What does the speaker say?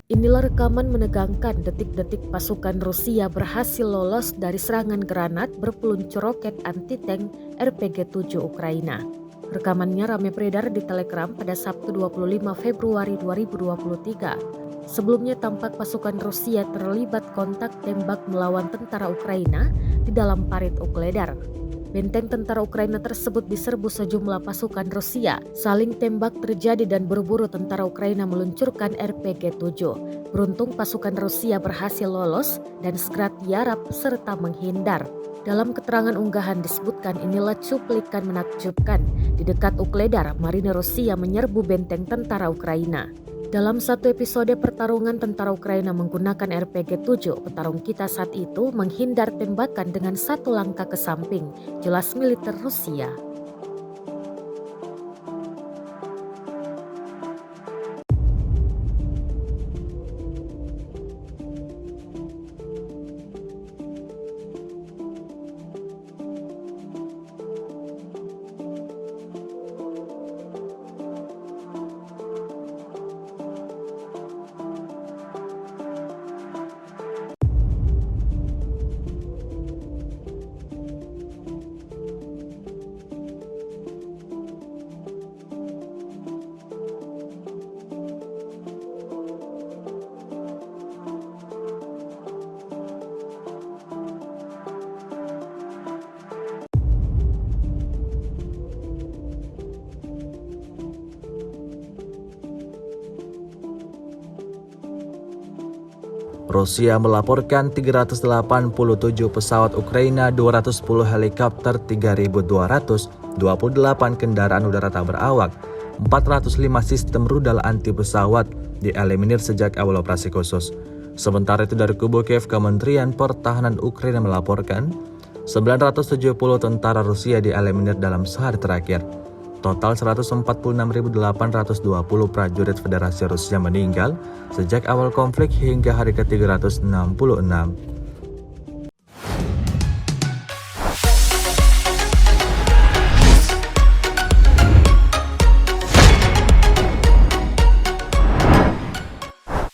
Inilah rekaman menegangkan detik-detik pasukan Rusia berhasil lolos dari serangan granat berpeluncur roket anti-tank RPG-7 Ukraina. Rekamannya ramai beredar di Telegram pada Sabtu 25 Februari 2023. Sebelumnya tampak pasukan Rusia terlibat kontak tembak melawan tentara Ukraina di dalam parit Ukledar. Benteng tentara Ukraina tersebut diserbu sejumlah pasukan Rusia. Saling tembak terjadi dan buru-buru tentara Ukraina meluncurkan RPG-7. Beruntung pasukan Rusia berhasil lolos dan segera tiarap serta menghindar. Dalam keterangan unggahan disebutkan inilah cuplikan menakjubkan. Di dekat Ukledar, marinir Rusia menyerbu benteng tentara Ukraina. Dalam satu episode pertarungan tentara Ukraina menggunakan RPG-7, petarung kita saat itu menghindar tembakan dengan satu langkah ke samping, jelas militer Rusia. Rusia melaporkan 387 pesawat Ukraina, 210 helikopter, 3.228 kendaraan udara tak berawak, 405 sistem rudal anti pesawat dieliminir sejak awal operasi khusus. Sementara itu dari kubu Kiev, Kementerian Pertahanan Ukraina melaporkan 970 tentara Rusia dieliminir dalam sehari terakhir. Total 146.820 prajurit Federasi Rusia meninggal sejak awal konflik hingga hari ke-366.